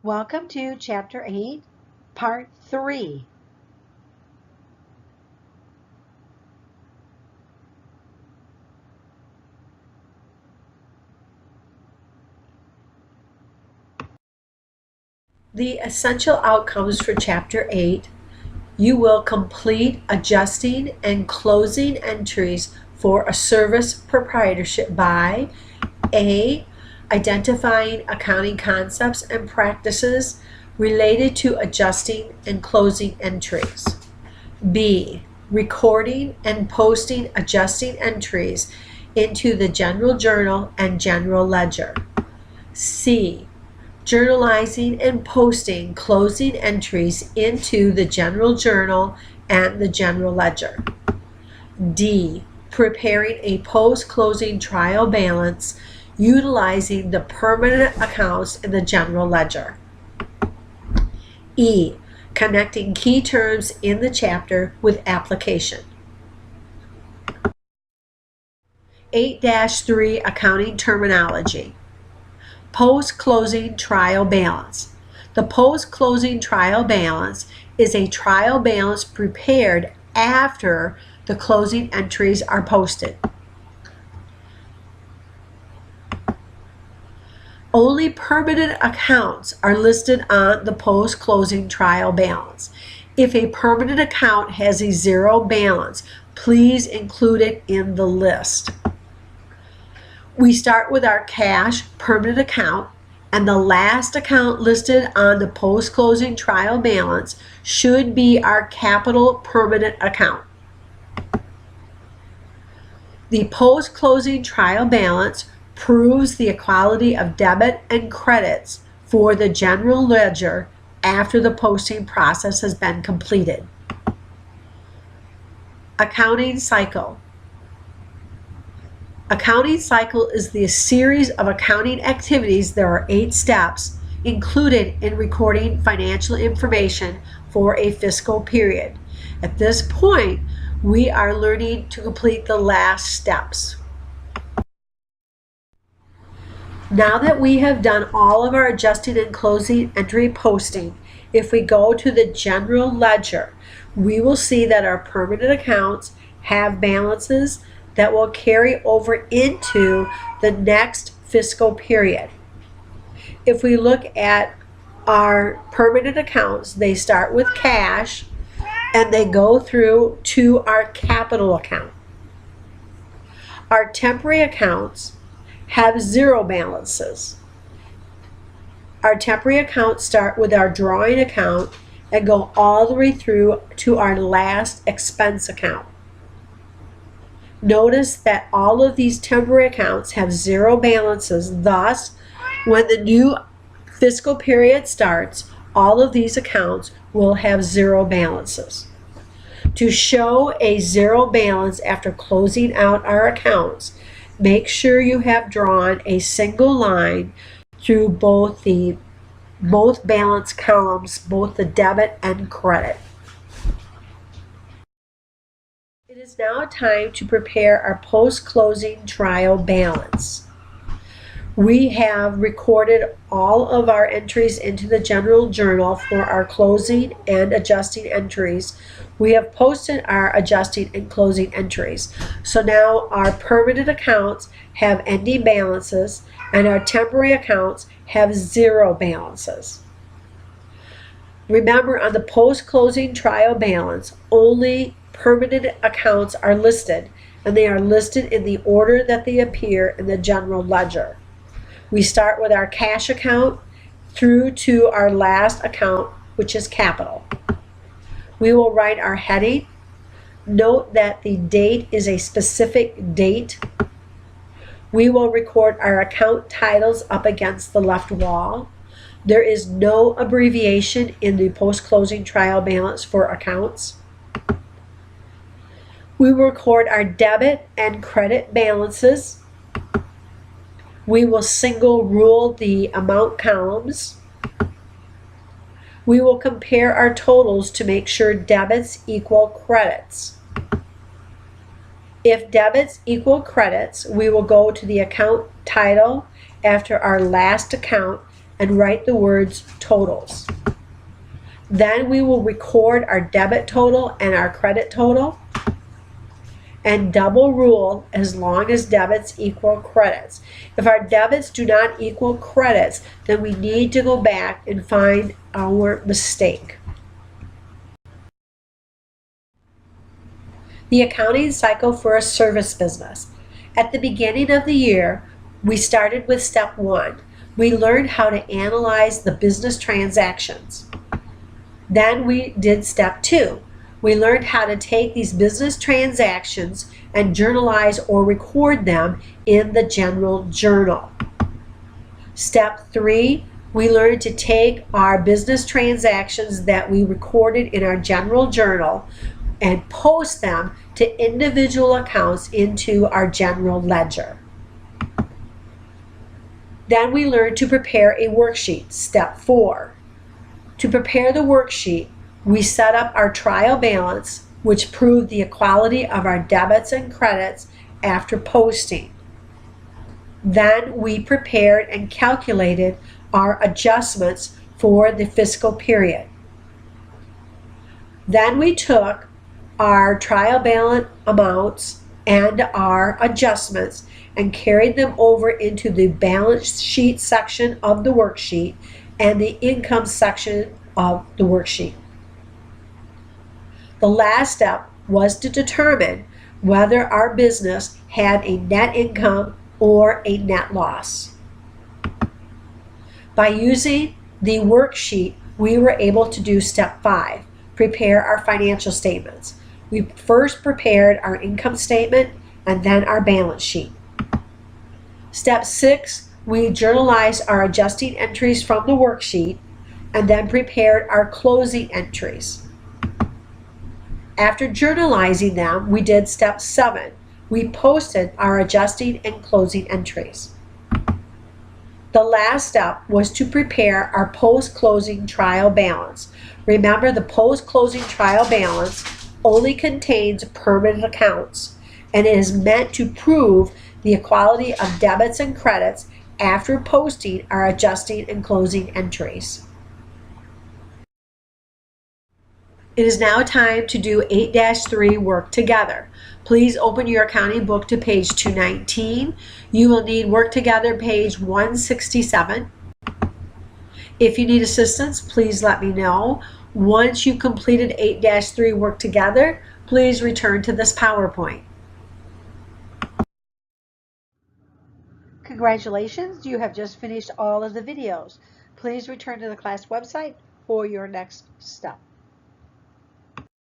Welcome to Chapter 8, Part 3. The essential outcomes for Chapter 8. You will complete adjusting and closing entries for a service proprietorship by A. Identifying accounting concepts and practices related to adjusting and closing entries. B. Recording and posting adjusting entries into the General Journal and General Ledger. C. Journalizing and posting closing entries into the General Journal and the General Ledger. D. Preparing a post-closing trial balance utilizing the permanent accounts in the General Ledger. E. Connecting key terms in the chapter with application. 8-3 Accounting Terminology. Post-closing trial balance. The post-closing trial balance is a trial balance prepared after the closing entries are posted. Only permanent accounts are listed on the post-closing trial balance. If a permanent account has a zero balance, please include it in the list. We start with our cash permanent account, and the last account listed on the post-closing trial balance should be our capital permanent account. The post-closing trial balance proves the equality of debit and credits for the General Ledger after the posting process has been completed. Accounting cycle. Accounting cycle is the series of accounting activities. There are 8 steps included in recording financial information for a fiscal period. At this point, we are learning to complete the last steps. Now that we have done all of our adjusting and closing entry posting, if we go to the General Ledger, we will see that our permanent accounts have balances that will carry over into the next fiscal period. If we look at our permanent accounts, they start with cash and they go through to our capital account. Our temporary accounts have zero balances. Our temporary accounts start with our drawing account and go all the way through to our last expense account. Notice that all of these temporary accounts have zero balances. Thus, when the new fiscal period starts, all of these accounts will have zero balances. To show a zero balance after closing out our accounts, make sure you have drawn a single line through both balance columns, both the debit and credit. It is now time to prepare our post-closing trial balance. We have recorded all of our entries into the General Journal for our closing and adjusting entries. We have posted our adjusting and closing entries. So now our permanent accounts have ending balances and our temporary accounts have zero balances. Remember, on the post-closing trial balance, only permanent accounts are listed, and they are listed in the order that they appear in the General Ledger. We start with our cash account through to our last account, which is capital. We will write our heading. Note that the date is a specific date. We will record our account titles up against the left wall. There is no abbreviation in the post-closing trial balance for accounts. We will record our debit and credit balances. We will single rule the amount columns. We will compare our totals to make sure debits equal credits. If debits equal credits, we will go to the account title after our last account and write the words totals. Then we will record our debit total and our credit total, and double rule as long as debits equal credits. If our debits do not equal credits, then we need to go back and find our mistake. The accounting cycle for a service business. At the beginning of the year, we started with step 1. We learned how to analyze the business transactions. Then we did step 2. We learned how to take these business transactions and journalize or record them in the general journal. Step 3, we learned to take our business transactions that we recorded in our general journal and post them to individual accounts into our general ledger. Then we learned to prepare a worksheet, step 4. To prepare the worksheet, we set up our trial balance, which proved the equality of our debits and credits after posting. Then we prepared and calculated our adjustments for the fiscal period. Then we took our trial balance amounts and our adjustments and carried them over into the balance sheet section of the worksheet and the income section of the worksheet. The last step was to determine whether our business had a net income or a net loss. By using the worksheet, we were able to do step 5, prepare our financial statements. We first prepared our income statement and then our balance sheet. Step 6, we journalized our adjusting entries from the worksheet and then prepared our closing entries. After journalizing them, we did step 7. We posted our adjusting and closing entries. The last step was to prepare our post-closing trial balance. Remember, the post-closing trial balance only contains permanent accounts, and it is meant to prove the equality of debits and credits after posting our adjusting and closing entries. It is now time to do 8-3 work together. Please open your accounting book to page 219. You will need work together page 167. If you need assistance, please let me know. Once you completed 8-3 work together, please return to this PowerPoint. Congratulations, you have just finished all of the videos. Please return to the class website for your next step.